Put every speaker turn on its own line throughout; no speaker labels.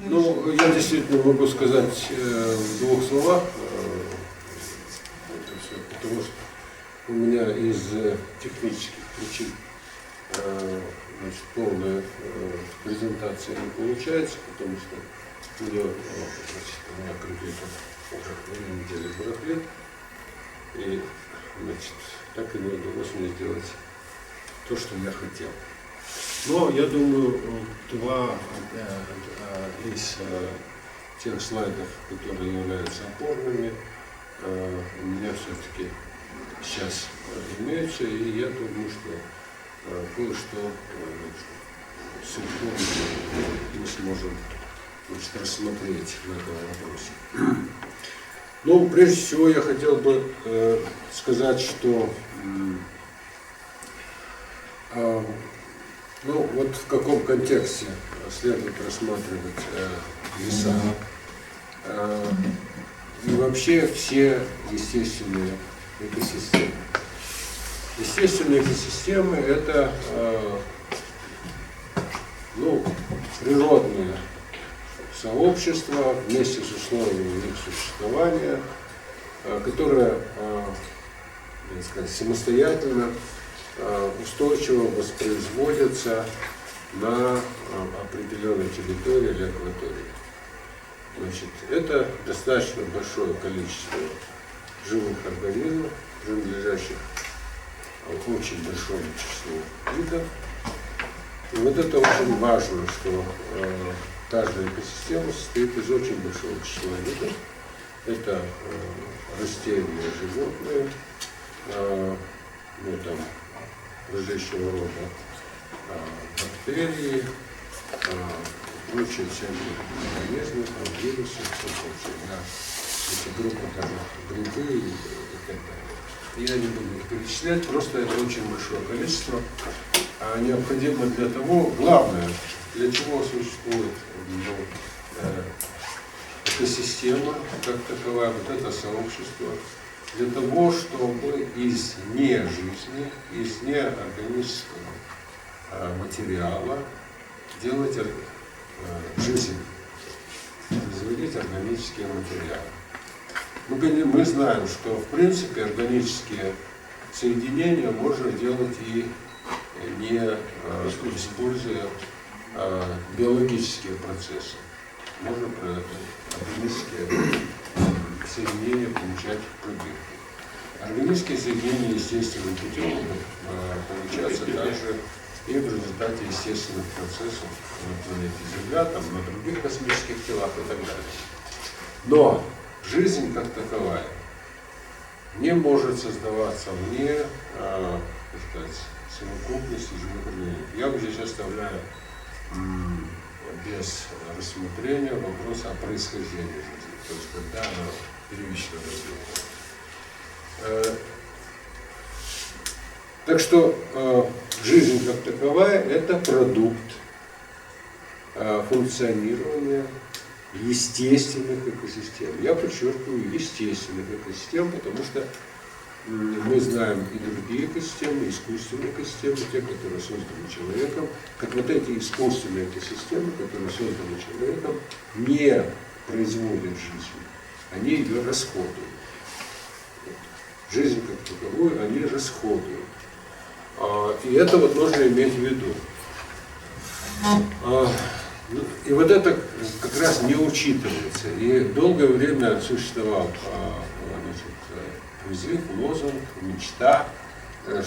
Ну, я действительно могу сказать в двух словах это все, потому что у меня из технических причин значит, полная презентация не получается, потому что у меня компьютер уже 2 недели барахлит, и значит, так и не удалось мне сделать то, что я хотел. Но я думаю, 2 из тех слайдов, которые являются опорными, у меня все-таки сейчас имеются, и я думаю, что кое-что мы сможем рассмотреть в этом вопросе. Ну, прежде всего, я хотел бы сказать, что ну, вот в каком контексте следует рассматривать леса. И вообще все естественные экосистемы. Естественные экосистемы – это ну, природные сообщества вместе с условиями их существования, которые, так сказать, самостоятельно устойчиво воспроизводятся на определенной территории или акватории. Значит, это достаточно большое количество живых организмов, принадлежащих очень большому числу видов. И вот это очень важно, что каждая экосистема состоит из очень большого числа видов. Это растения, животные, ну, там, различного рода бактерии, прочие всякие организмы, вирусы, все прочее. Да. Эти группы, там, грибы и так далее. Я не буду их перечислять, просто это очень большое количество. Необходимо для того, главное, для чего существует экосистема, как таковая, вот это сообщество, для того, чтобы из нежизни, из неорганического материала делать жизнь, производить органические материалы. Мы знаем, что в принципе органические соединения можно делать и не используя биологические процессы. Можно органические соединения получать в пробирке. Органические соединения естественным путем могут получаться также и в результате естественных процессов на планете Земля, там, на других космических телах и так далее. Но жизнь как таковая не может создаваться вне, так сказать, совокупности живых организмов. Я бы здесь оставляю без рассмотрения вопрос о происхождении жизни, то есть когда она первично возникла. Так что жизнь как таковая – это продукт функционирования естественных экосистем. Я подчеркиваю естественных экосистем, потому что мы знаем и другие экосистемы, искусственные экосистемы, те, которые созданы человеком, как вот эти искусственные экосистемы, которые созданы человеком, не производят жизнь, они ее расходуют. Жизнь как таковую они расходуют. И это вот нужно иметь в виду. И вот это как раз не учитывается. И долгое время существовал призыв, лозунг, мечта,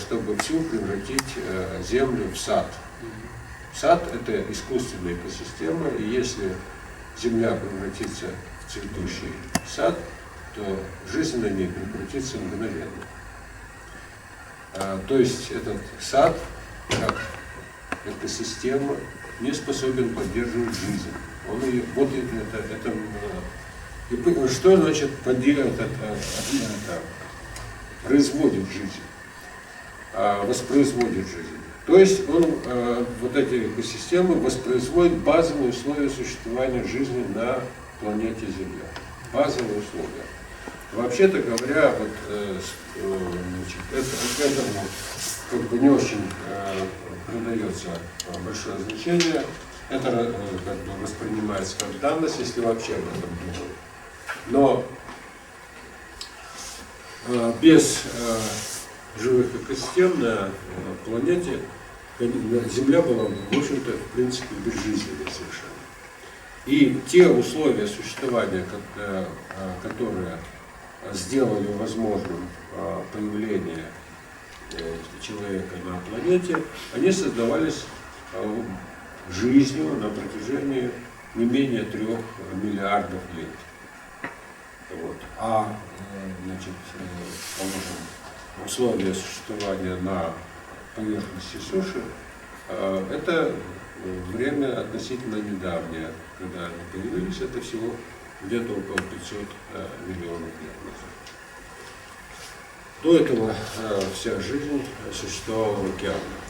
чтобы всю превратить землю в сад. Сад – это искусственная экосистема, и если земля превратится в цветущий сад, то жизнь на ней прекратится мгновенно. То есть этот сад, как экосистема, не способен поддерживать жизнь. Он ее, вот и что значит производит жизнь, воспроизводит жизнь? То есть он, вот эти экосистемы воспроизводят базовые условия существования жизни на планете Земля. Базовые условия. Вообще-то говоря, вот, этому как бы не очень придается большое значение. Это как бы воспринимается как данность, если вообще об этом думать. Но без живых экосистем на планете Земля была, в общем-то, в принципе, безжизненной совершенно. И те условия существования, которые сделали возможным появление человека на планете, они создавались жизнью на протяжении не менее 3 миллиардов лет. Вот. Значит, положим, условия существования на поверхности суши, это время относительно недавнее, когда они появились, это всего где-то около 500 миллионов лет назад. До этого вся жизнь существовала в океанах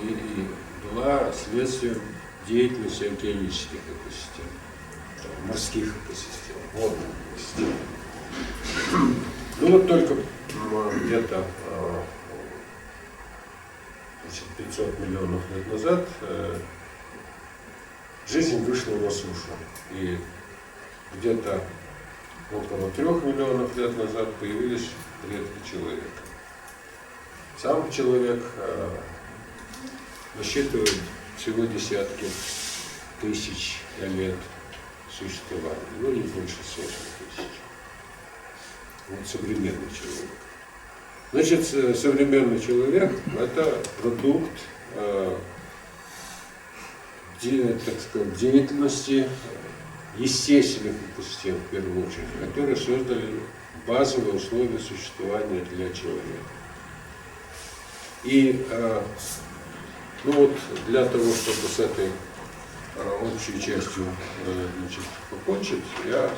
и была следствием деятельности океанических экосистем, морских экосистем, водных экосистем. Ну вот только где-то 500 миллионов лет назад жизнь вышла на сушу. И где-то около 3 миллионов лет назад появились предки человека. Сам человек насчитывает всего десятки тысяч лет существования, ну не больше сотни тысяч. Вот современный человек. Значит, современный человек – это продукт так сказать, деятельности естественных экосистем, в первую очередь, которые создали базовые условия существования для человека. И ну вот для того, чтобы с этой общей частью значит, покончить, я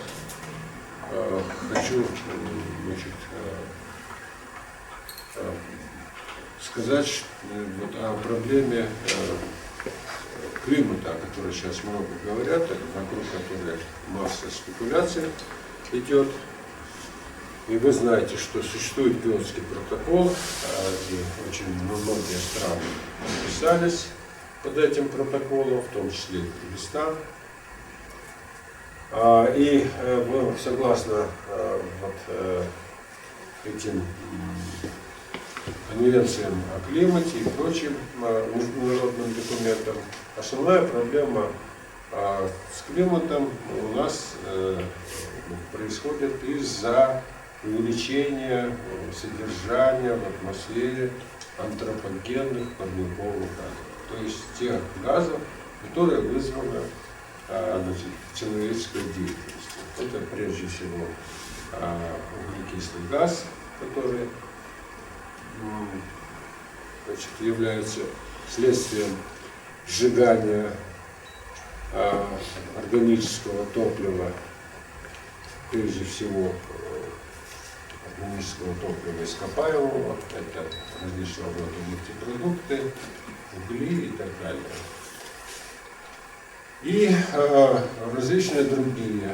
хочу значит, сказать вот о проблеме климата, о которой сейчас много говорят, вокруг которой масса спекуляций идет. И вы знаете, что существует Киотский протокол, и очень многие страны подписались под этим протоколом, в том числе и Кыргызстан. И согласно вот этим конвенциям о климате и прочим международным документам, основная проблема с климатом у нас происходит из-за увеличения содержания в атмосфере антропогенных парниковых газов, то есть тех газов, которые вызваны значит, человеческой деятельностью. Это прежде всего углекислый газ, который значит, является следствием сжигания органического топлива, прежде всего органического топлива ископаемого, это различного рода нефтепродукты, угли и так далее. И различные другие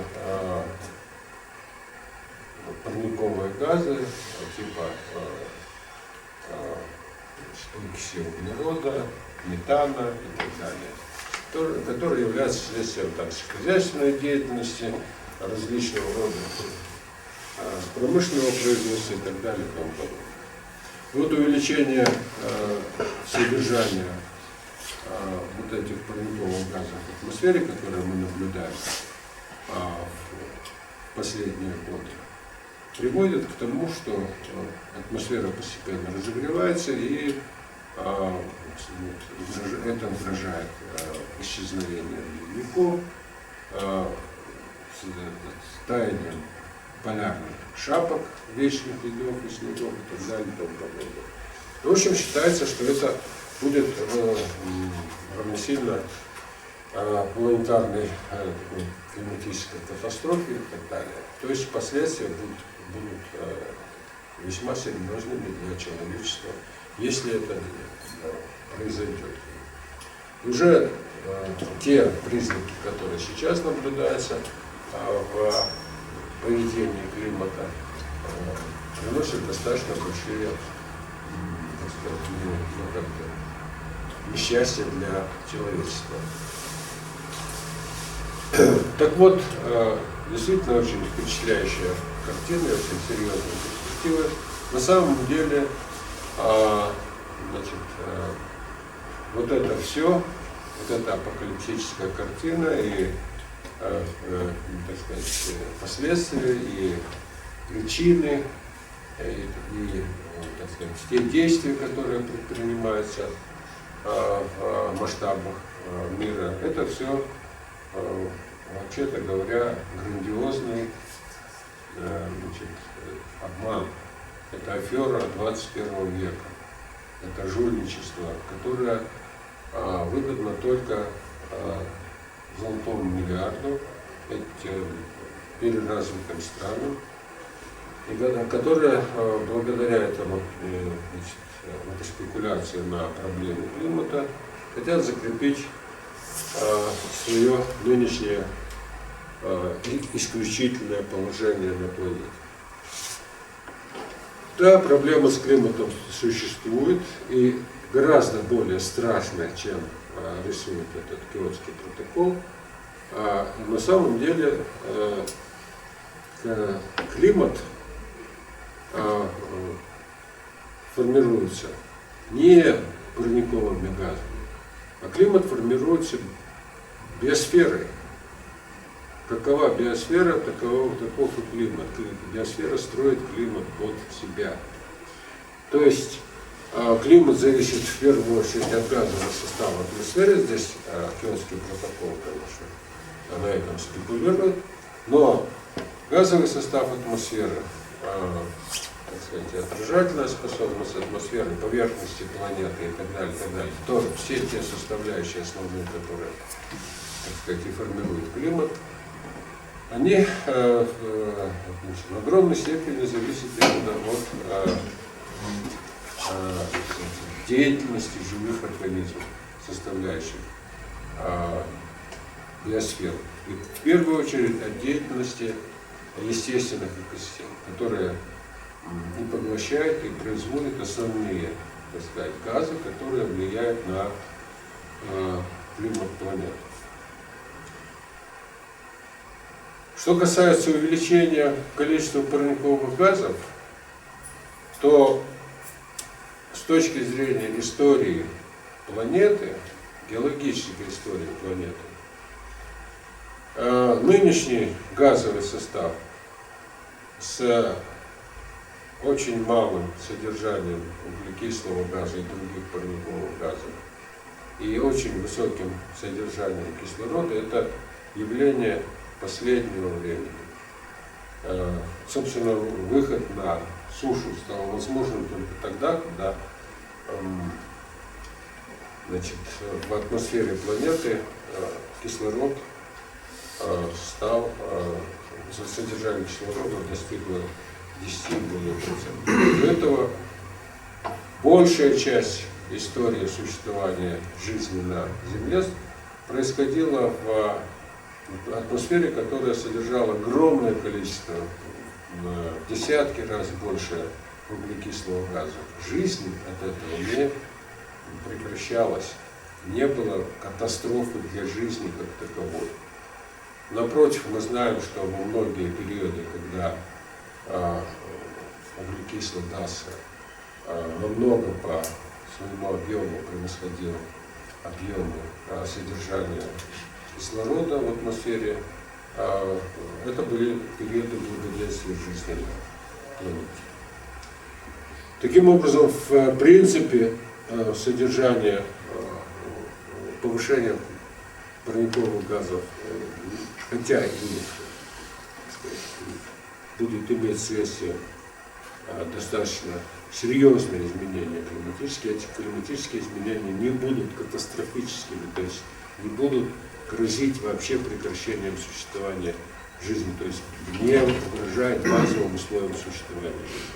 парниковые газы, типа окиси углерода, метана и так далее, которые являются следствием также хозяйственной деятельности, различного рода промышленного производства и так далее. И тому подобное. Вот увеличение содержания вот этих парниковых газов в атмосфере, которые мы наблюдаем в последние годы, приводит к тому, что атмосфера постепенно разогревается, и это угрожает исчезновением ледников, таянием полярных шапок, вечных ледов и снегов и так далее. И тому подобное. В общем, считается, что это будет равносильно планетарной климатической катастрофе и так далее. То есть последствия будут весьма серьезными для человечества, если это произойдет. Уже те признаки, которые сейчас наблюдаются в поведении климата, приносят достаточно большие, так сказать, несчастья для человечества. Так вот, действительно очень впечатляющая картина, очень серьезная перспектива. На самом деле, значит, вот это все, вот эта апокалиптическая картина и, так сказать, последствия и причины, и так сказать, те действия, которые предпринимаются в масштабах мира, это все, вообще-то говоря, грандиозный, значит, обман. Это афера 21 века. Это жульничество, которое выгодно только золотому миллиарду, этим переразвитым странам, и которая благодаря этому, значит, этой спекуляции на проблеме климата хотят закрепить свое нынешнее исключительное положение на планете. Да, проблема с климатом существует и гораздо более страшная, чем рисует этот Киотский протокол. На самом деле климат формируется не парниковыми газами, а климат формируется биосферой. Какова биосфера, таков и климат. Биосфера строит климат под себя. То есть климат зависит в первую очередь от газового состава атмосферы. Здесь Киотский протокол, конечно, на этом спекулирует. Но газовый состав атмосферы, так сказать, отражательная способность атмосферы, поверхности планеты и так далее, тоже все те составляющие основные, которые, так сказать, и формируют климат, они в огромной степени зависят именно от деятельности живых организмов, составляющих биосферу. И в первую очередь от деятельности естественных экосистем, которые и поглощают, и производят основные, так сказать, газы, которые влияют на климат планеты. Что касается увеличения количества парниковых газов, то с точки зрения истории планеты, геологической истории планеты, нынешний газовый состав с очень малым содержанием углекислого газа и других парниковых газов и очень высоким содержанием кислорода – это явление последнего времени. Собственно, выход на сушу стал возможным только тогда, когда значит, в атмосфере планеты кислород стал, содержание кислорода достигло 10 более процентов. До этого большая часть истории существования жизни на Земле происходила в атмосфере, которая содержала огромное количество, в десятки раз больше углекислого газа. Жизнь от этого не прекращалась, не было катастрофы для жизни как таковой. Напротив, мы знаем, что во многие периоды, когда углекислый газ намного по своему объему превосходил объемы содержания кислорода в атмосфере, это были периоды благоденствия жизни на планете. Таким образом, в принципе, содержание, повышение парниковых газов, хотя и будет иметь следствие достаточно серьезные изменения климатические, эти климатические изменения не будут катастрофическими, то есть не будут грозить вообще прекращением существования жизни, то есть не угрожает базовым условиям существования жизни.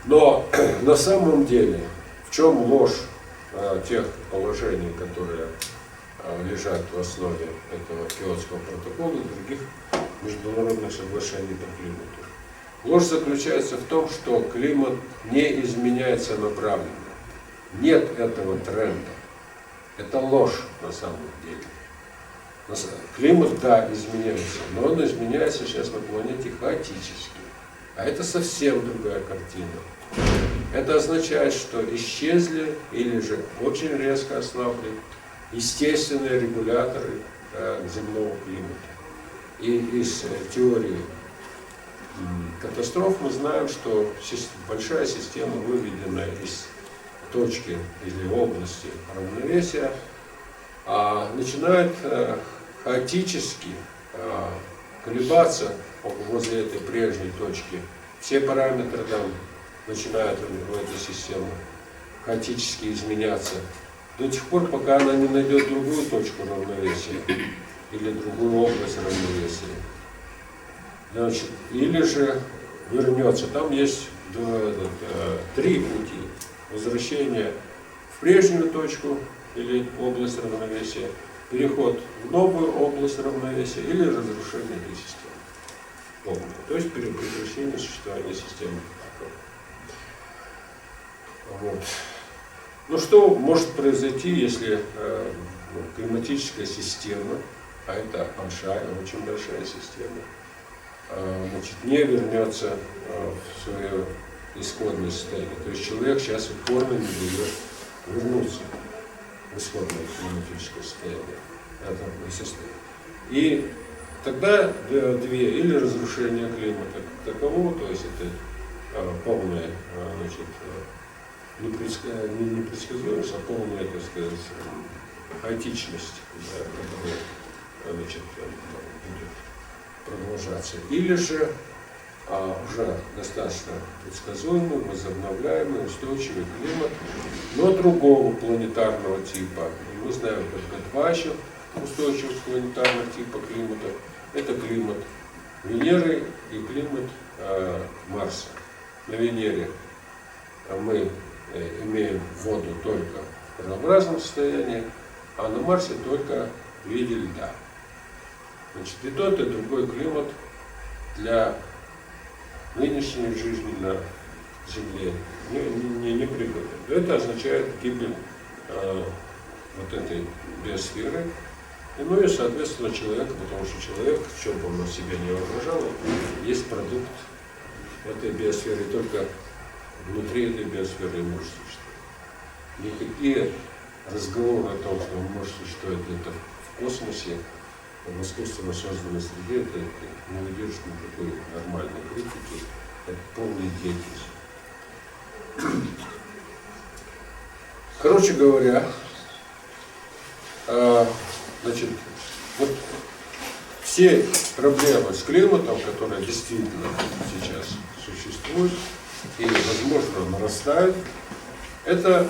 Но на самом деле, в чем ложь тех положений, которые лежат в основе этого Киотского протокола и других международных соглашений по климату? Ложь заключается в том, что климат не изменяется направленно. Нет этого тренда. Это ложь на самом деле. Климат, да, изменяется, но он изменяется сейчас на планете хаотически. А это совсем другая картина. Это означает, что исчезли или же очень резко ослабли естественные регуляторы земного климата. И из теории катастроф мы знаем, что большая система, выведенная из точки или области равновесия, начинает хаотически колебаться возле этой прежней точки. Все параметры там начинают в этой системе хаотически изменяться до тех пор, пока она не найдет другую точку равновесия или другую область равновесия. Значит, или же вернется. Там есть три пути: возвращение в прежнюю точку или область равновесия, переход в новую область равновесия или разрушение этой системы. То есть прекращение существования системы. Вот. Ну что может произойти, если климатическая система, а это большая, очень большая система, значит, не вернется в свое исходное состояние? То есть человек сейчас упорно не дает вернуться в исходное климатическое состояние. И тогда две: или разрушение климата как такового, то есть это полная, значит, не непредсказуемость, а полная, так сказать, хаотичность, которая, значит, будет продолжаться. Или же уже достаточно предсказуемый, возобновляемый, устойчивый климат, но другого планетарного типа. И мы знаем только два еще устойчивых планетарных типа климата. Это климат Венеры и климат Марса. На Венере мы имеем воду только в разнообразном состоянии, а на Марсе только в виде льда. Значит, и тот, и другой климат для нынешней жизни на Земле не пригоден. Это означает гибель вот этой биосферы, ну и, соответственно, человека, потому что человек, в чем бы он себя не воображал, есть продукт этой биосферы, только внутри этой биосферы и может существовать. Никакие разговоры о том, что он может существовать где-то в космосе, в искусственно созданной среде, это не выдержит никакой нормальной критики, это полная идиотизм. Короче говоря, значит, вот все проблемы с климатом, которые действительно сейчас существуют и, возможно, нарастают, это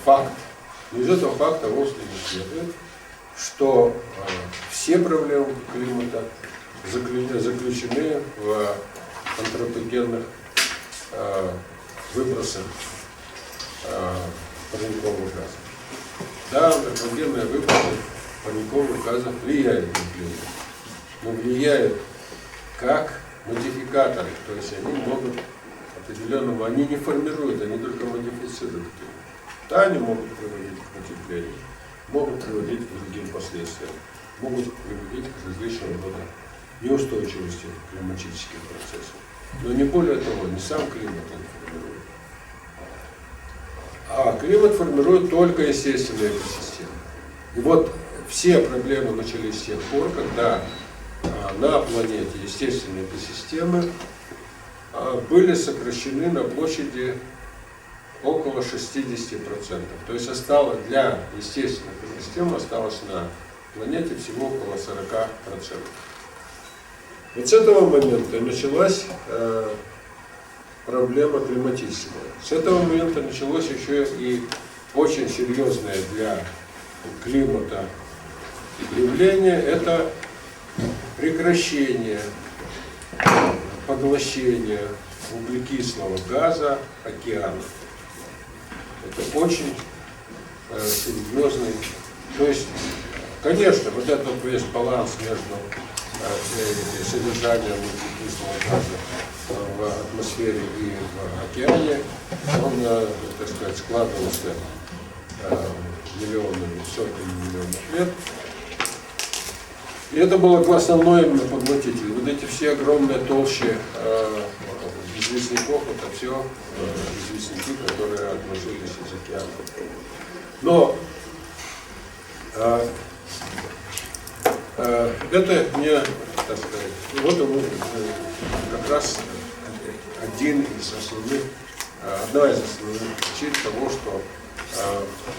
факт. Но из этого факта вовсе не следует, что все проблемы климата заключены в антропогенных выбросах парниковых газов. Да, антропогенные выбросы парниковых газов влияют на климат, но влияют как модификаторы, то есть они могут определенному, они не формируют, они только модифицируют климат. Да, они могут приводить к потеплению, могут приводить к другим последствиям, могут приводить к различным рода неустойчивости климатических процессов. Но не более того, не сам климат он формирует. А климат формирует только естественные экосистемы. И вот все проблемы начались с тех пор, когда на планете естественные экосистемы были сокращены на площади около 60%. То есть осталось для естественных экосистем осталось на планете всего около 40%. Вот с этого момента началась проблема климатическая. С этого момента началось еще и очень серьезное для климата явление — это прекращение поглощения углекислого газа океанов. Это очень серьезный. То есть, конечно, вот этот весь баланс между содержанием углекислого газа в атмосфере и в океане, он, так сказать, складывался миллионами, сотнями миллионов лет. И это было основное именно поглотитель. Вот эти все огромные толщи известняков, это все известняки, которые отложились из океана. Но это не, так сказать, вот он как раз одна из основных причин того, что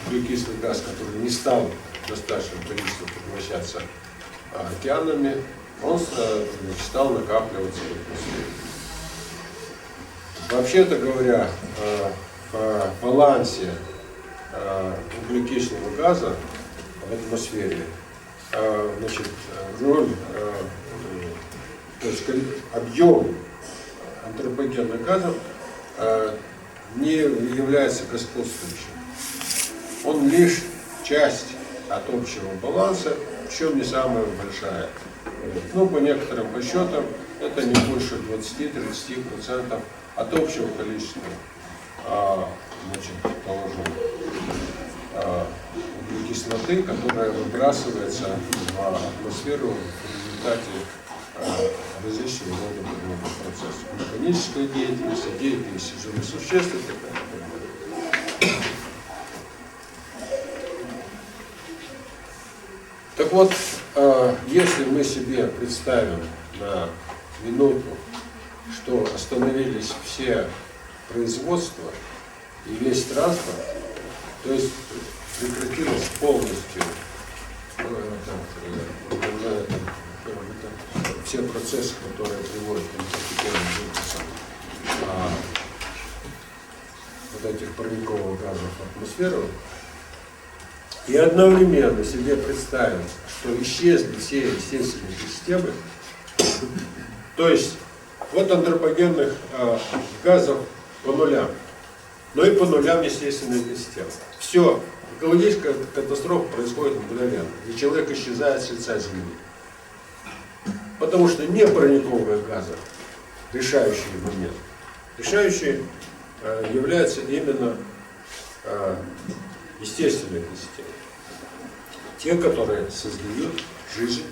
углекислый газ, который не стал достаточным количеством поглощаться океанами, он стал накапливаться в атмосфере. Вообще-то говоря, по балансе углекислого газа в атмосфере, значит, роль, то есть объем антропогенных газов не является господствующим. Он лишь часть от общего баланса, причем не самая большая. Ну, по некоторым расчетам, это не больше 20-30% от общего количества, значит, положим, углекислоты, которая выбрасывается в атмосферу в результате различного рода процессов. Механической деятельности, деятельности живых существ и так далее. Так вот, если мы себе представим на минуту, что остановились все производства и весь транспорт, то есть прекратилось полностью все процессы, которые приводят к постепенному выбросу вот этих парниковых газов в атмосферу, и одновременно себе представим, что исчезли все естественные системы, то есть вот антропогенных газов по нулям, но и по нулям естественных систем. Все, экологическая катастрофа происходит мгновенно, и человек исчезает с лица Земли. Потому что не парниковые газы решающий момент. Решающий является именно естественные системы. Те, которые создают жизнь,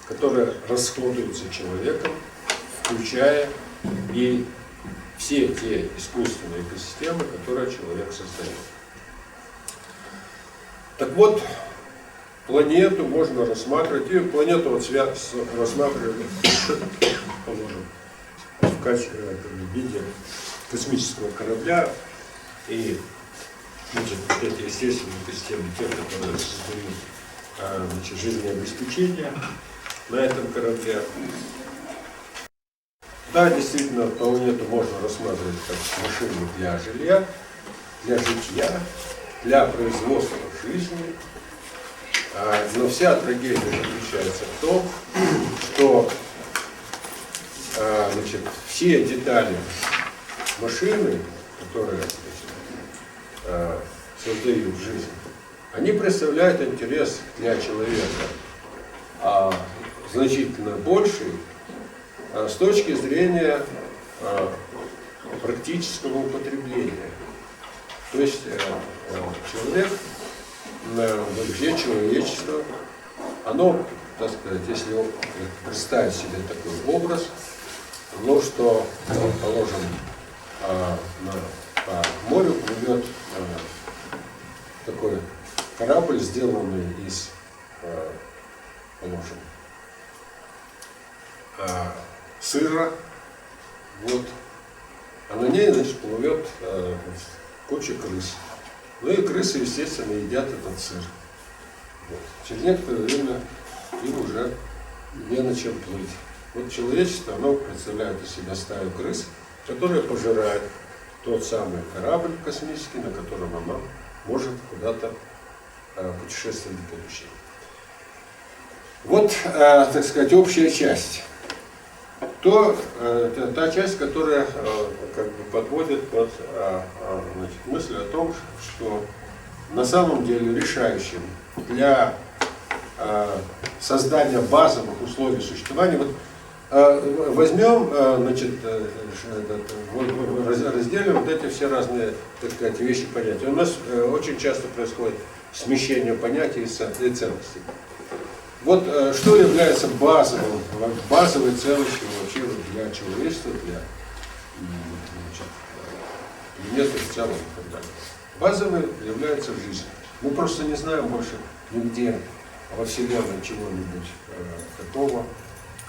которые расходуются человеком, включая и все те искусственные экосистемы, которые человек создает. Так вот, планету можно рассматривать, и планету вот рассматривали, положим, в виде космического корабля, и значит, вот эти естественные экосистемы, те, которые создают значит, жизнеобеспечение на этом корабле. Да, действительно, планету можно рассматривать как машину для жилья, для житья, для производства жизни. Но вся трагедия заключается в том, что значит, все детали машины, которые значит, создают жизнь, они представляют интерес для человека значительно больший с точки зрения практического употребления. То есть человек, вообще человечество, оно, так сказать, если представить себе такой образ, ну что, положим, по морю плывет такой корабль, сделанный из, положим, сыра, вот, а на ней, значит, плывет куча крыс. Ну и крысы, естественно, едят этот сыр. Вот. Через некоторое время им уже не на чем плыть. Вот человечество, оно представляет из себя стаю крыс, которые пожирают тот самый корабль космический, на котором оно может куда-то путешествовать в будущее. Вот, так сказать, общая часть. Та часть, которая как бы подводит под значит, мысль о том, что на самом деле решающим для создания базовых условий существования, вот Возьмем, значит, разделим вот эти все разные, так сказать, вещи, понятия. У нас очень часто происходит смещение понятий и ценностей. Вот что является базовой ценностью вообще для человечества, для планеты в целом и так далее. Базовой является жизнь. Мы просто не знаем больше нигде во Вселенной чего-нибудь такого,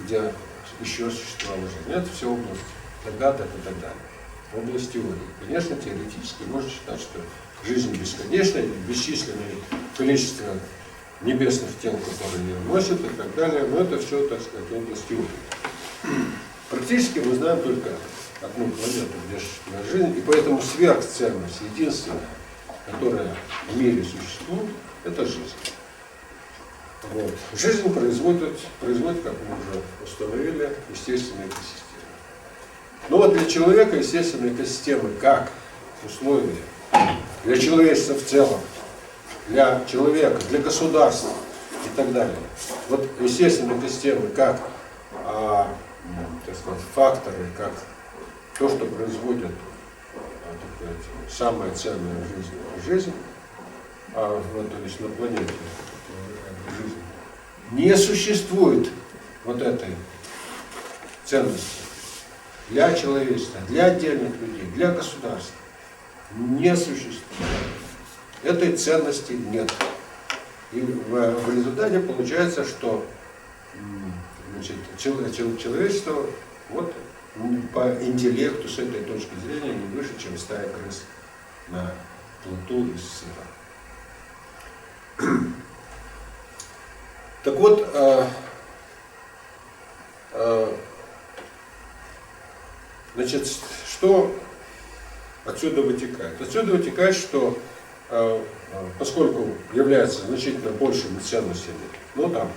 где еще существовала жизнь. Это все область догадок и так далее. Область теории. Конечно, теоретически можно считать, что жизнь бесконечна, бесчисленное количество небесных тел, которые ее носят и так далее, но это все, так сказать, область теории. Практически мы знаем только одну планету, где существует жизнь, и поэтому сверхценность, единственная, которая в мире существует, это жизнь. Вот. Жизнь производит, как мы уже установили, естественные экосистемы. Но вот для человека естественные экосистемы как условия, для человечества в целом, для человека, для государства и так далее. Вот естественные экосистемы как так сказать, факторы, как то, что производит самое ценное в жизни, то есть на планете жизни, не существует вот этой ценности для человечества, для отдельных людей, для государства. Не существует. Этой ценности нет. И в результате получается, что значит, человечество вот, по интеллекту с этой точки зрения не выше, чем стая крыс на плоту из сыра. Так вот, значит, что отсюда вытекает? Отсюда вытекает, что поскольку является значительно большими ценностями, ну там,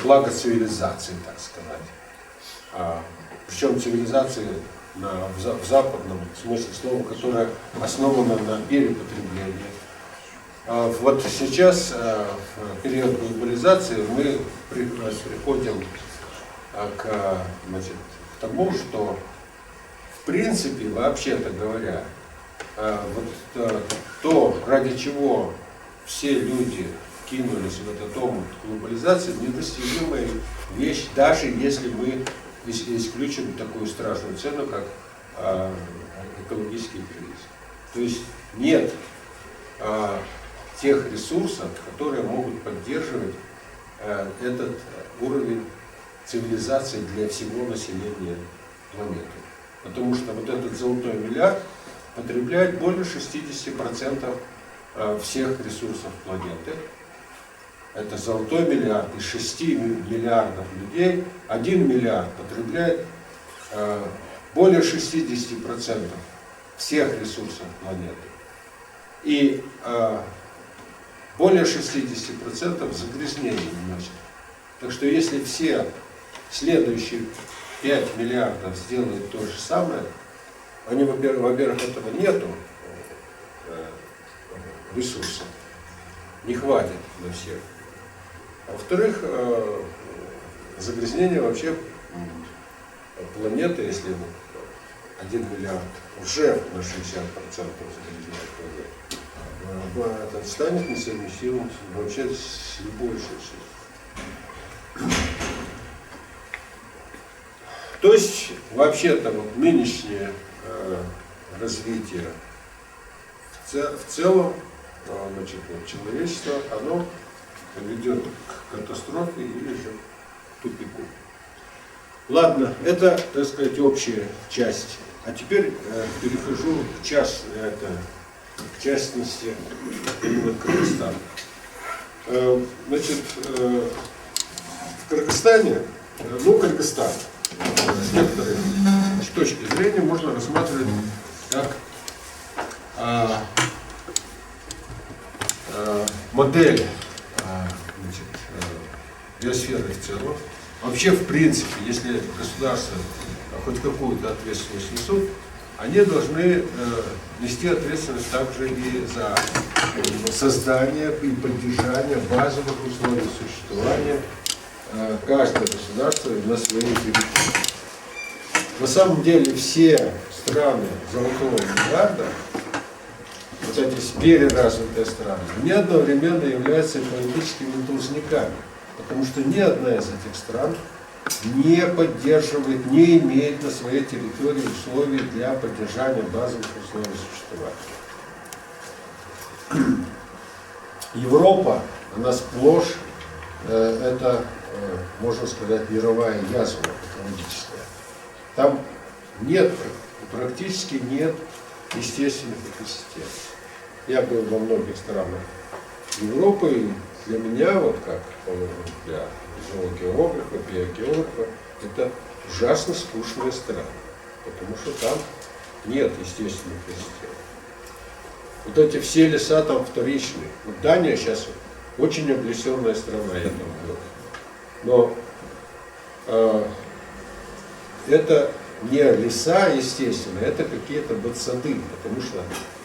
благо цивилизации, так сказать, причем цивилизации в западном смысле слова, которая основана на перепотреблении. Вот сейчас, в период глобализации, мы приходим к тому, что в принципе, вообще-то говоря, вот то, ради чего все люди кинулись в этот омут глобализации, недостижимая вещь, даже если мы исключим такую страшную цену, как экологический кризис. То есть нет тех ресурсов, которые могут поддерживать этот уровень цивилизации для всего населения планеты. Потому что вот этот золотой миллиард потребляет более 60% всех ресурсов планеты. Это золотой миллиард из 6 миллиардов людей, 1 миллиард потребляет более 60% всех ресурсов планеты. И более 60% загрязнений носит. Так что если все следующие 5 миллиардов сделают то же самое, они, во-первых, этого нету ресурсов, не хватит на всех. А во-вторых, загрязнение вообще планеты, если 1 миллиард уже на 60% загрязняет планету, это станет несовместимым вообще с любой жизнью. То есть, вообще-то, вот нынешнее развитие в целом, значит, вот, человечество, оно ведет к катастрофе или же к тупику. Ладно, это, так сказать, общая часть. А теперь перехожу к частности именно Кыргызстана. Значит, в Кыргызстане, Кыргызстан с некоторой точки зрения можно рассматривать как модель биосферы в целом. Вообще, в принципе, если государство хоть какую-то ответственность несут, они должны нести ответственность также и за создание и поддержание базовых условий существования каждое государство на своей территории. На самом деле все страны Золотого миллиарда, вот эти переразвитые страны, они одновременно являются экономическими должниками, потому что ни одна из этих стран не поддерживает, не имеет на своей территории условий для поддержания базовых условий существования. Европа, она сплошь, это, можно сказать, мировая язва экологическая. Там нет, практически нет естественных экосистем. Я был во многих странах Европы, и для меня, вот как для зоогеографа, биогеографа, это ужасно скучная страна, потому что там нет естественных экосистем. Вот эти все леса там вторичные. Вот Дания сейчас очень облесенная страна, я там был. Но это не леса, естественно, это какие-то сады, потому что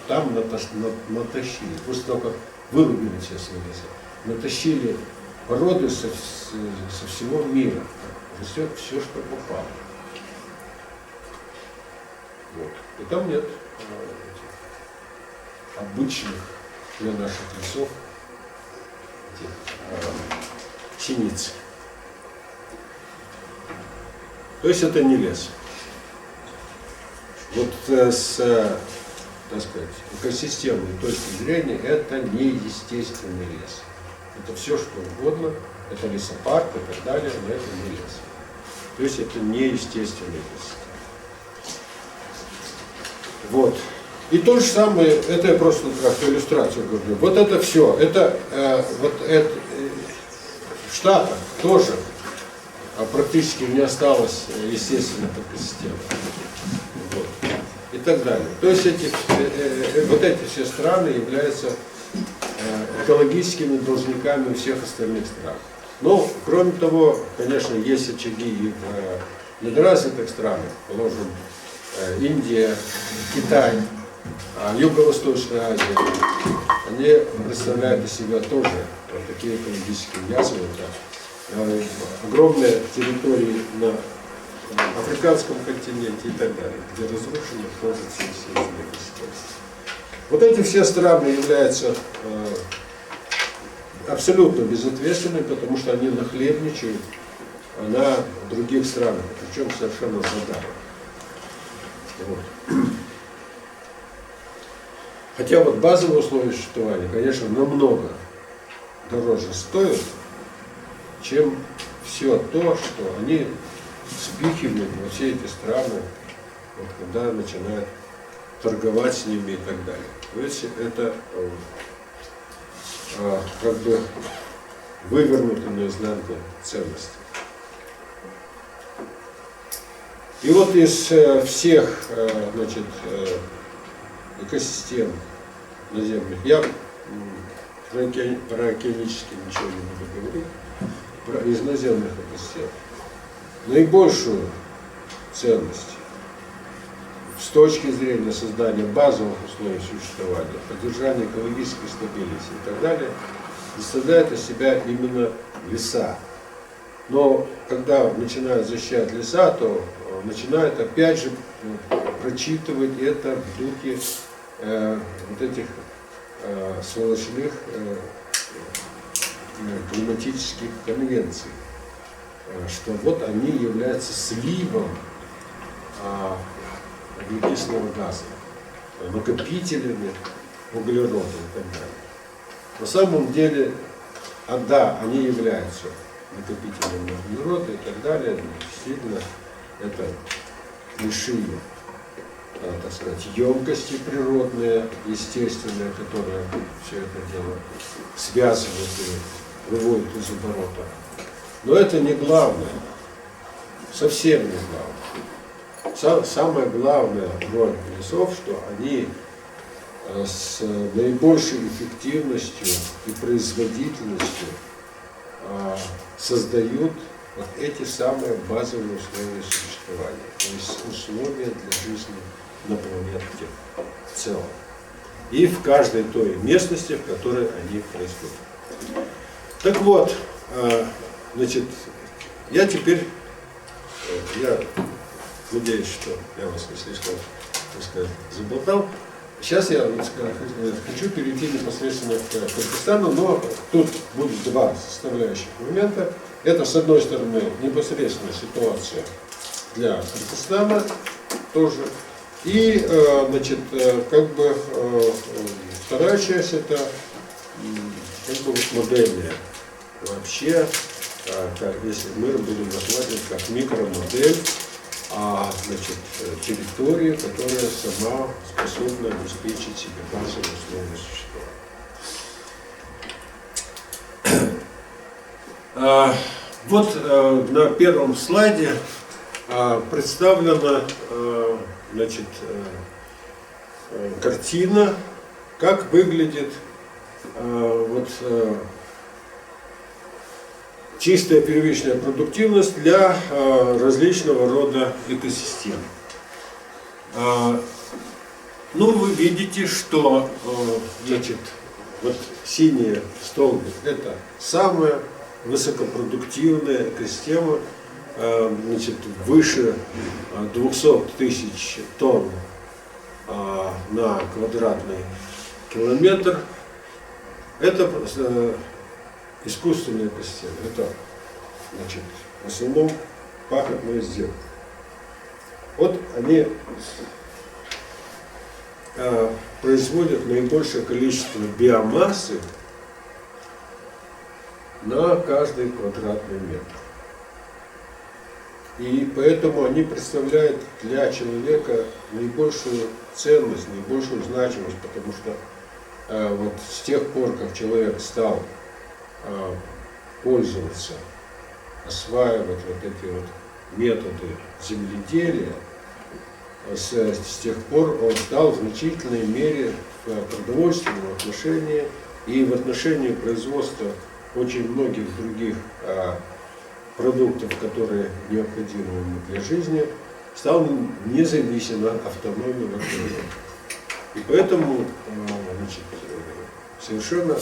там натащили, после того, как вырубили все свои леса, натащили породы со всего мира. Растет все, что попало. Вот. И там нет обычных для наших лесов синиц. То есть это не лес. Вот с, так сказать, экосистемной точки зрения это не естественный лес. Это все, что угодно, это лесопарк и так далее, но это не лес. То есть это не естественный лес. Вот. И то же самое, это я просто как иллюстрацию говорю. Вот это все, это, в Штатах тоже практически не осталось естественных экосистем. Вот. И так далее. То есть вот эти все страны являются экологическими должниками у всех остальных стран. Но, кроме того, конечно, есть очаги и в недоразвитых странах, положим, Индия, Китай, Юго-Восточная Азия, они представляют из себя тоже вот такие экологические язвы, огромные территории на африканском континенте и так далее, где разрушены тоже все экосистемы. Вот эти все страны являются абсолютно безответственными, потому что они нахлебничают на других странах, причем совершенно задаром. Вот. Хотя вот базовые условия существования, конечно, намного дороже стоят, чем все то, что они спихивают во все эти страны, вот, когда начинают торговать с ними и так далее. То есть это как бы вывернуты наизнанку ценности. И вот из всех, значит, экосистем наземных, я про океанические ничего не буду говорить, из наземных экосистем наибольшую ценность с точки зрения создания базовых условий существования, поддержания экологической стабильности и так далее, представляет из себя именно леса. Но когда начинают защищать леса, то начинают опять же прочитывать это в духе вот этих сволочных климатических конвенций, что вот они являются сливом углекислого газа, накопителями углерода и так далее. На самом деле, да, они являются накопителями углерода и так далее, действительно, это большие, так сказать, емкости природные, естественные, которые все это дело связывают и выводят из оборота. Но это не главное, совсем не главное. Самое главное роль лесов, что они с наибольшей эффективностью и производительностью создают вот эти самые базовые условия существования, то есть условия для жизни на планете в целом. И в каждой той местности, в которой они происходят. Так вот, значит, я теперь, я надеюсь, что я вас не слишком, так сказать, заболтал. Сейчас я хочу перейти непосредственно к Кыргызстану, но тут будут два составляющих момента. Это, с одной стороны, непосредственная ситуация для Кыргызстана тоже. И, значит, как бы вторая часть это как бы вот модельная. Вообще, если мы будем рассматривать как микромодель, значит, территории, которая сама способна обеспечить себе базовые условия существования. Вот на первом слайде представлена, значит, картина, как выглядит вот чистая первичная продуктивность для различного рода экосистем. Ну, вы видите, что значит, вот синие столбы – это самая высокопродуктивная экосистема, значит, выше 200 тысяч тонн на квадратный километр. Это искусственные экосистемы. Это, значит, в основном пахотные изделия. Вот они производят наибольшее количество биомассы на каждый квадратный метр. И поэтому они представляют для человека наибольшую ценность, наибольшую значимость, потому что вот с тех пор, как человек стал пользоваться, осваивать вот эти вот методы земледелия, с тех пор он стал в значительной мере в продовольственном отношении и в отношении производства очень многих других продуктов, которые необходимы ему для жизни, стал независимо, автономным от природы. И поэтому, значит, совершенно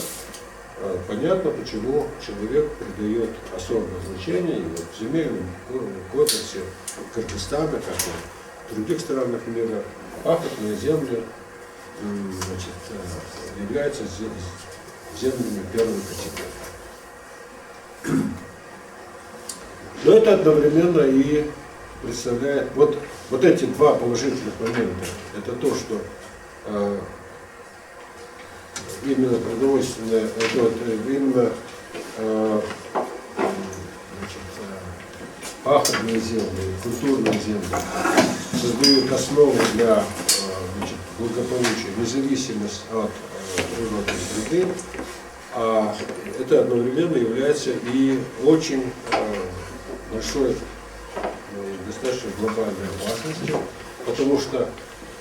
понятно, почему человек придает особое значение, и вот в земельном кодексе Кыргызстана, как и в других странах мира, пахотные земли, значит, являются землями первой категории. Но это одновременно и представляет, вот эти два положительных момента, это то, что именно продовольственное, именно пахотные земли, культурные земли создают основу для, значит, благополучия, независимость от природы и среды, а это одновременно является и очень большой, достаточно глобальной опасностью, потому что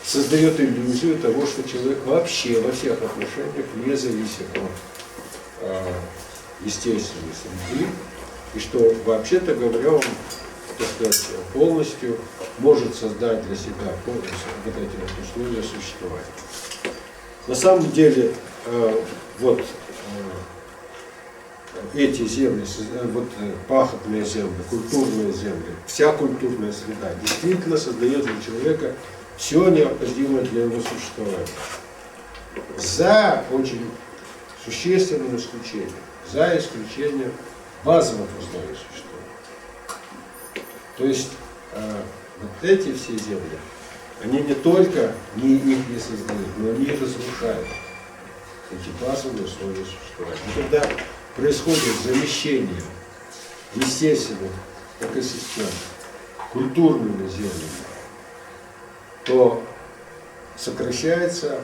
создает иллюзию того, что человек вообще во всех отношениях не зависит от естественной среды, и что, вообще-то говоря, он, так сказать, полностью может создать для себя вот эти вот условия существования. На самом деле, вот эти земли, вот пахотные земли, культурные земли, вся культурная среда действительно создает для человека все необходимое для его существования. За очень существенным исключением, за исключением базовых условий существования. То есть вот эти все земли, они не только их не создают, но они и разрушают эти базовые условия существования. И когда происходит замещение естественных экосистем культурными землями, то сокращается,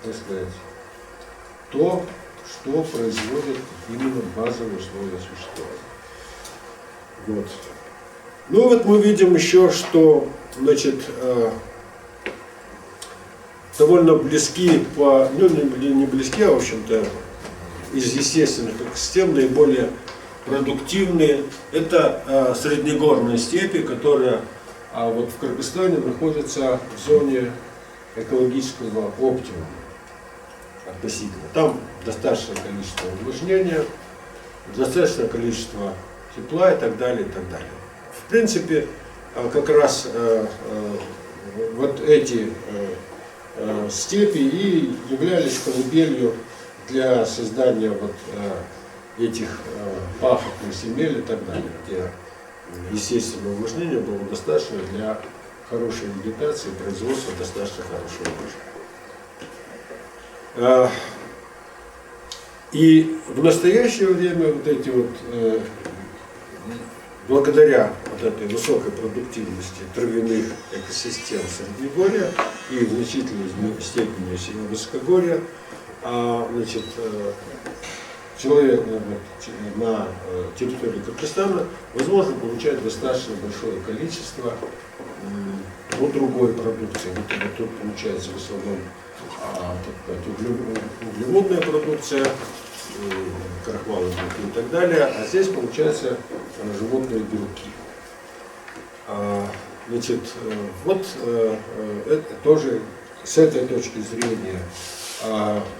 так сказать, то, что производит именно базовые условия существования. Вот. Ну вот мы видим еще, что, значит, довольно близки по, ну не близки, а в общем-то из естественных экосистем наиболее продуктивные это среднегорные степи, которые вот в Кыргызстане находятся в зоне экологического оптимума относительно. Там достаточное количество увлажнения, достаточное количество тепла и так далее, и так далее. В принципе, как раз вот эти степи и являлись колыбелью для создания вот этих пахотных земель и так далее, где естественного увлажнения было достаточно для хорошей вегетации и производства достаточно хорошего урожая. И в настоящее время вот эти вот, благодаря вот этой высокой продуктивности травяных экосистем Среднегорья и в значительной степени Высокогорья, значит, человек на территории Кыргызстана возможно получать достаточно большое количество другой продукции. Вот тут получается в основном углеводная продукция, крахмалы, белки и так далее, а здесь получается животные белки. Значит, вот это тоже с этой точки зрения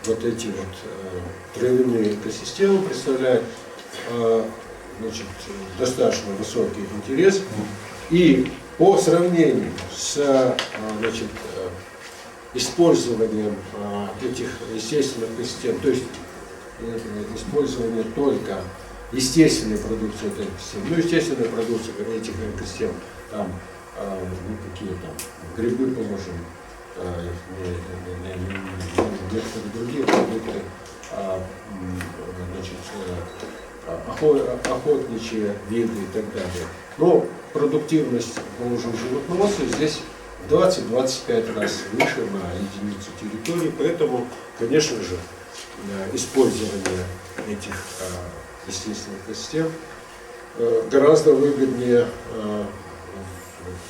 вот эти вот травяные экосистемы представляют, значит, достаточно высокий интерес. И по сравнению с, значит, использованием этих естественных экосистем, то есть использование только естественной продукции этой экосистемы, ну, естественная продукция этих экосистем, там, какие там, грибы, положим, некоторые другие продукты, значит, охотничьи виды и так далее. Но продуктивность, положим, животноводства здесь в 20-25 раз выше на единицу территории, поэтому, конечно же, использование этих естественных экосистем гораздо выгоднее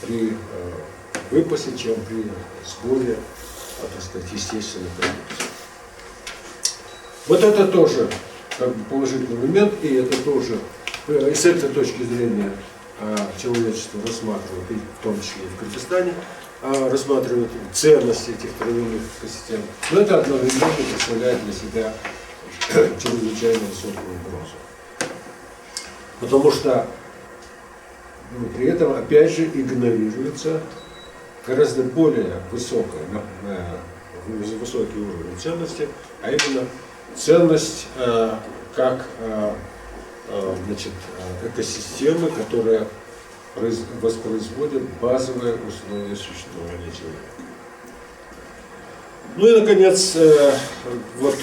при выпасе, чем при сборе, так сказать, естественной продукции. Вот это тоже как бы положительный момент, и это тоже, и с этой точки зрения человечество рассматривает, и в том числе и в Кыргызстане, рассматривает ценность этих травяных экосистем. Но это одновременно представляет для себя чрезвычайно высокую угрозу. Потому что при этом, опять же, игнорируется гораздо более высокий уровень ценности, а именно ценность как, значит, экосистемы, которые воспроизводят базовые условия существования человека. Ну и, наконец, вот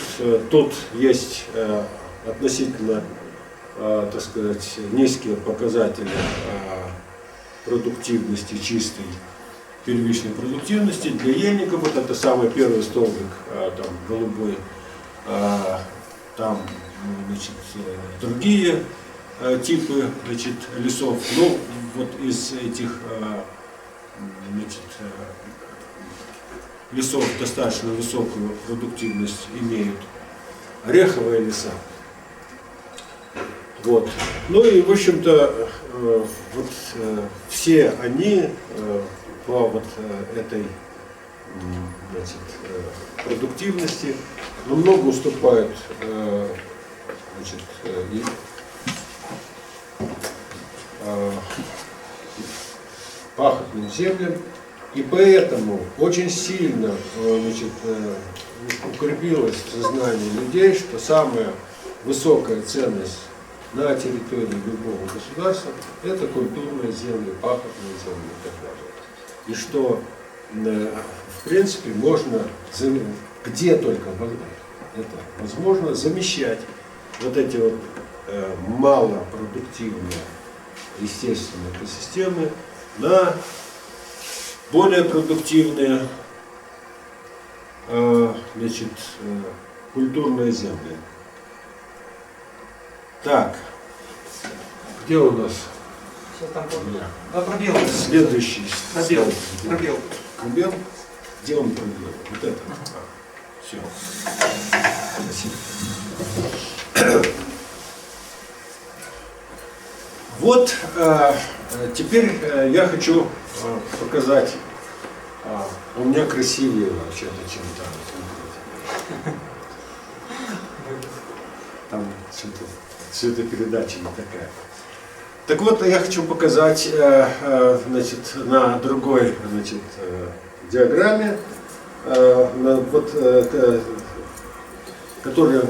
тут есть относительно, так сказать, низкие показатели продуктивности, чистой первичной продуктивности. Для ельников вот это самый первый столбик, там голубой, там, значит, другие типы, значит, лесов. Ну, вот из этих, значит, лесов достаточно высокую продуктивность имеют ореховые леса. Вот. Ну и, в общем-то, вот все они по вот этой, значит, продуктивности намного уступают, значит, пахотным землям, и поэтому очень сильно, значит, укрепилось в сознании людей, что самая высокая ценность на территории любого государства – это культурные земли, пахотные земли и так далее. И что, в принципе, можно, где только это возможно, замещать вот эти вот малопродуктивные естественные экосистемы на более продуктивные, значит, культурные земли. Так, где у нас?
Сейчас там пробел.
Следующий.
Пробел.
Пробел? Где он пробел? Вот это. Все. Спасибо. Вот теперь я хочу показать. У меня красивее вообще-то, чем там. Там что-то цветопередача не такая. Так вот, я хочу показать значит, на другой значит, диаграмме, которая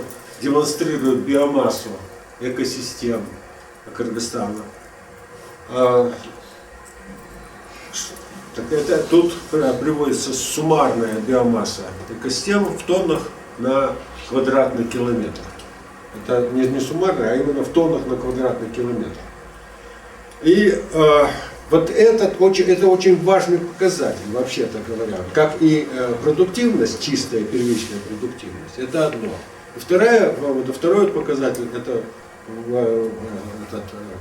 демонстрирует биомассу экосистем Кыргызстана. Так это, тут приводится суммарная биомасса экосистем в тоннах на квадратный километр. Это не суммарная, а именно в тоннах на квадратный километр. И вот это очень важный показатель, вообще-то говоря, как и продуктивность, чистая первичная продуктивность, это одно. И второй показатель, это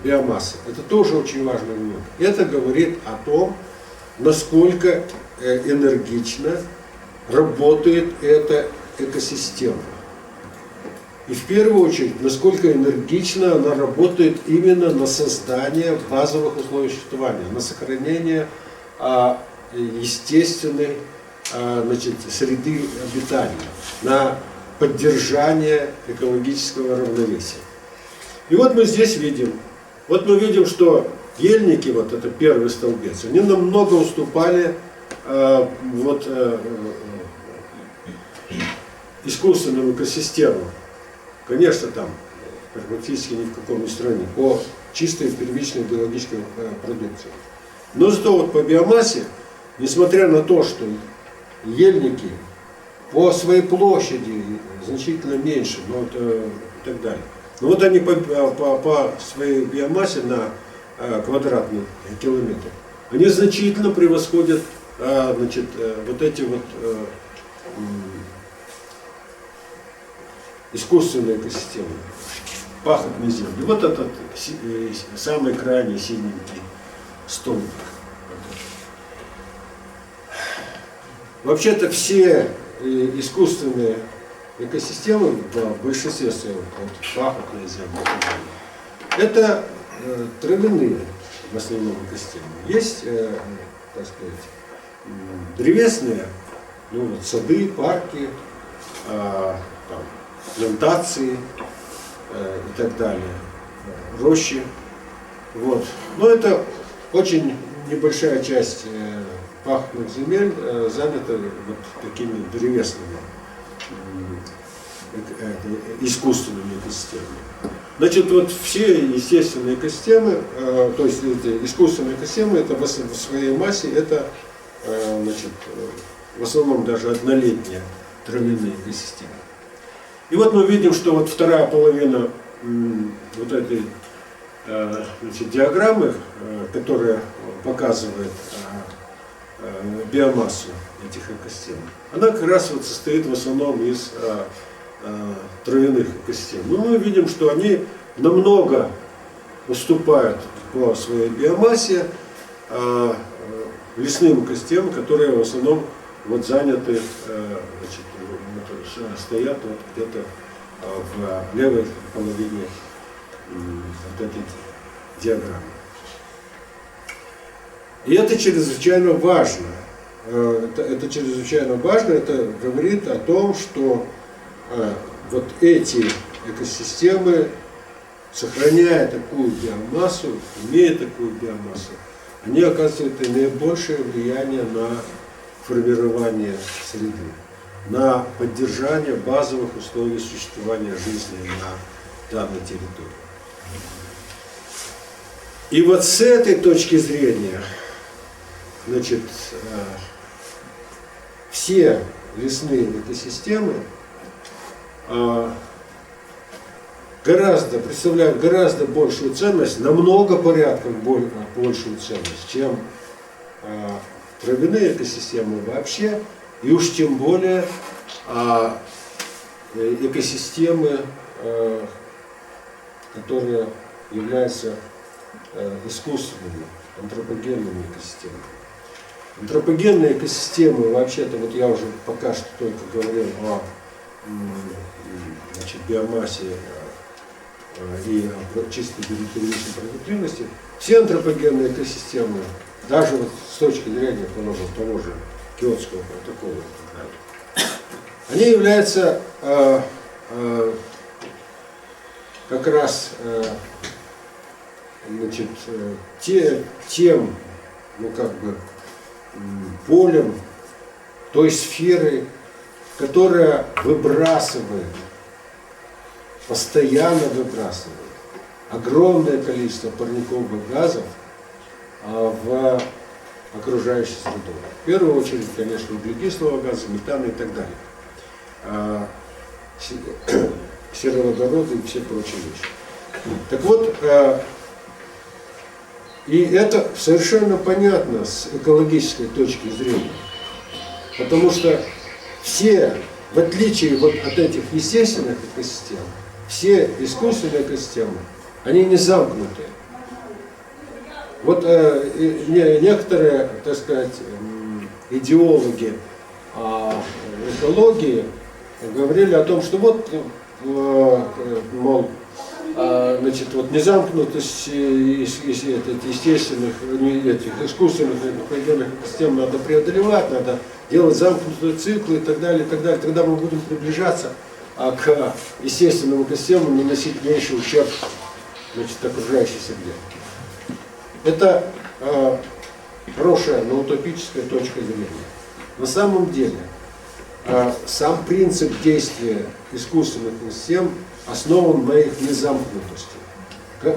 биомасса, это тоже очень важный момент. Это говорит о том, насколько энергично работает эта экосистема. И в первую очередь, насколько энергично она работает именно на создание базовых условий существования, на сохранение естественной значит, среды обитания, на поддержание экологического равновесия. И вот мы здесь видим, что ельники, вот это первый столбец, они намного уступали искусственным экосистемам. Конечно, там практически ни в каком не стране по чистой первичной биологической продукции. Но зато вот по биомассе, несмотря на то, что ельники по своей площади значительно меньше, и так далее. Но вот они по своей биомассе на квадратный километр, они значительно превосходят значит, вот эти вот искусственные экосистемы, пахотные земли. Вот этот самый крайний синенький столбик. Вообще-то все искусственные экосистемы в большинстве своем, пахотные земли, это травяные в основном экосистемы. Есть, так сказать, древесные, сады, парки, там, плантации и так далее, рощи. Вот. Но это очень небольшая часть пахотных земель занята вот такими древесными искусственными экосистемами. Значит, вот все естественные экосистемы, то есть искусственные экосистемы, это в своей массе, это значит, в основном даже однолетние травяные экосистемы. И вот мы видим, что вот вторая половина вот этой значит, диаграммы, которая показывает биомассу этих экосистем, она как раз вот состоит в основном из травяных экосистем. Но мы видим, что они намного уступают по своей биомассе лесным экосистемам, которые в основном вот заняты, значит, стоят вот где-то в левой половине вот этой диаграммы. И это чрезвычайно важно. Это чрезвычайно важно, это говорит о том, что вот эти экосистемы, сохраняя такую биомассу, имея такую биомассу, они оказывают наибольшее влияние на формирование среды, на поддержание базовых условий существования жизни на данной территории. И вот с этой точки зрения, значит, все лесные экосистемы представляют гораздо большую ценность, намного порядков большую ценность, чем травяные экосистемы вообще, и уж тем более экосистемы, которые являются искусственными, антропогенными экосистемами. Антропогенные экосистемы, вообще-то, вот я уже пока что только говорил о значит, биомассе и о чистой первичной продуктивности. Все антропогенные экосистемы, даже вот с точки зрения того же Киотского протокола, они являются как раз значит, тем, ну как бы, полем, той сферой, которая выбрасывает, постоянно выбрасывает огромное количество парниковых газов в окружающую среду. В первую очередь, конечно, углекислого газа, метана и так далее. Сероводороды и все прочие вещи. Так вот, и это совершенно понятно с экологической точки зрения. Потому что все, в отличие вот от этих естественных экосистем, все искусственные экосистемы, они не замкнутые. Вот некоторые, так сказать, идеологи экологии говорили о том, что вот, мол, значит, вот незамкнутость естественных, этих искусственных определенных экосистем надо преодолевать, надо делать замкнутые циклы и так далее, и так далее. Тогда мы будем приближаться к естественным экосистемам, наносить меньший ущерб, значит, окружающей среде. Это хорошая, но утопическая точка зрения. На самом деле, сам принцип действия искусственных систем основан на их незамкнутости.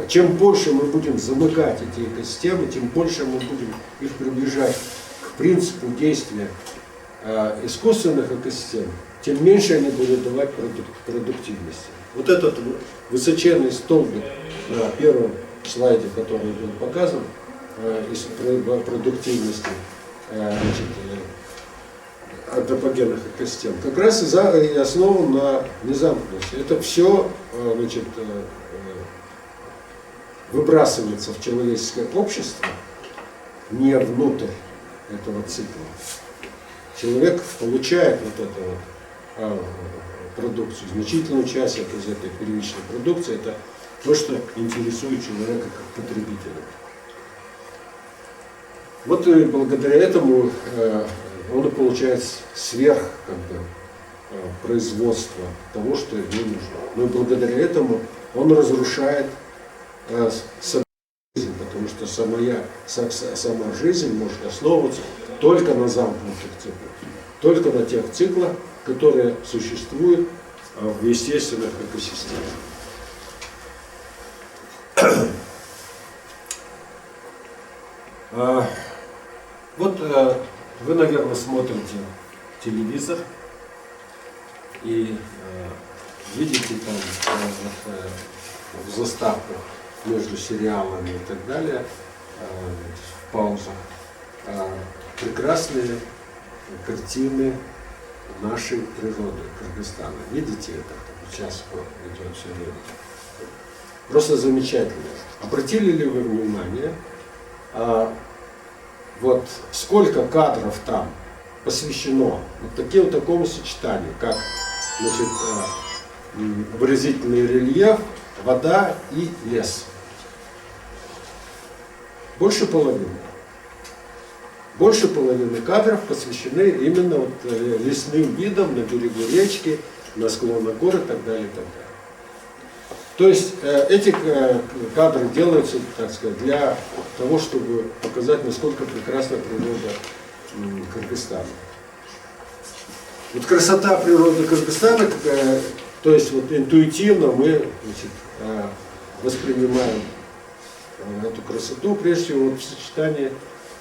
Чем больше мы будем замыкать эти экосистемы, тем больше мы будем их приближать к принципу действия искусственных экосистем, тем меньше они будут давать продуктивности. Вот этот высоченный столбик на первом слайде, который был показан, из продуктивности, значит, антропогенных экосистем, как раз и основан на незамкнутости. Это все, значит, выбрасывается в человеческое общество не внутрь этого цикла. Человек получает вот эту вот продукцию. Значительную часть из этой первичной продукции это то, что интересует человека как потребителя. Вот и благодаря этому он и получает сверх как бы, производство того, что ему нужно. Но и благодаря этому он разрушает саму жизнь, потому что сама жизнь может основываться только на замкнутых циклах, только на тех циклах, которые существуют в естественных экосистемах. Вот вы, наверное, смотрите телевизор и видите там в заставках между сериалами и так далее, в паузах, прекрасные картины нашей природы Кыргызстана. Видите это? Сейчас идет все время. Просто замечательно. Обратили ли вы внимание, вот сколько кадров там посвящено вот такому сочетанию, как, значит, выразительный рельеф, вода и лес. Больше половины. Больше половины кадров посвящены именно вот лесным видам на берегу речки, на склонах гор и так далее, и так далее. То есть эти кадры делаются, так сказать, для того, чтобы показать, насколько прекрасна природа Кыргызстана. Вот красота природы Кыргызстана, то есть вот интуитивно мы, значит, воспринимаем эту красоту, прежде всего вот в сочетании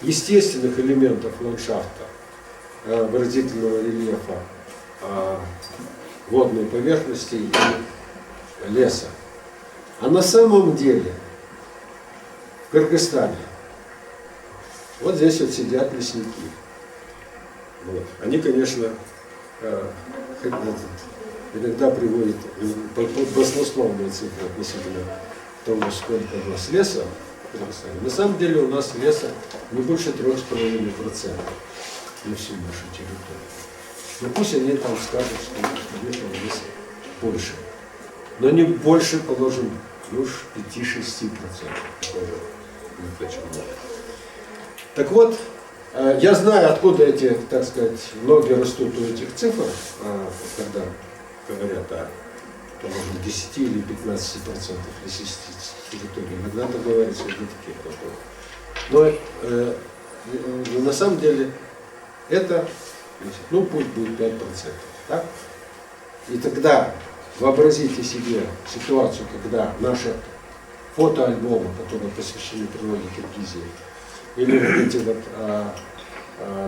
естественных элементов ландшафта, выразительного рельефа, водной поверхности и леса. А на самом деле в Кыргызстане вот здесь вот сидят лесники. Вот. Они, конечно, иногда приводят баснословные цифры относительно того, сколько у нас леса в Кыргызстане. На самом деле у нас леса не больше 3,5% на всю нашу территорию. Но пусть они там скажут, что, конечно, леса больше. Но не больше, положим, уж 5-6%. Так вот, я знаю, откуда эти, так сказать, ноги растут у этих цифр, когда говорят положим, 10 или 15% лесистей территории. Иногда договариваются уже такие проблемы. Но на самом деле это, значит, ну пусть будет 5%. Так? И тогда вообразите себе ситуацию, когда наши фотоальбомы, которые посвящены природе Киргизии, или вот эти вот,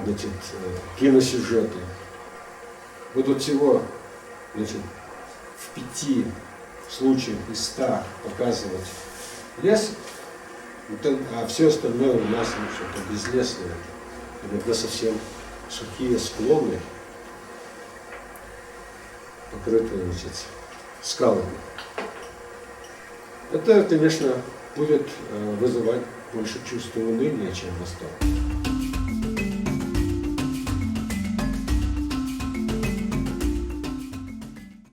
значит, киносюжеты будут всего, значит, в 5 случаях из 100 показывать лес, а все остальное у нас что-то безлесное, иногда совсем сухие склоны, покрытые, значит, скалами. Это, конечно, будет вызывать больше чувства уныния, чем восторг.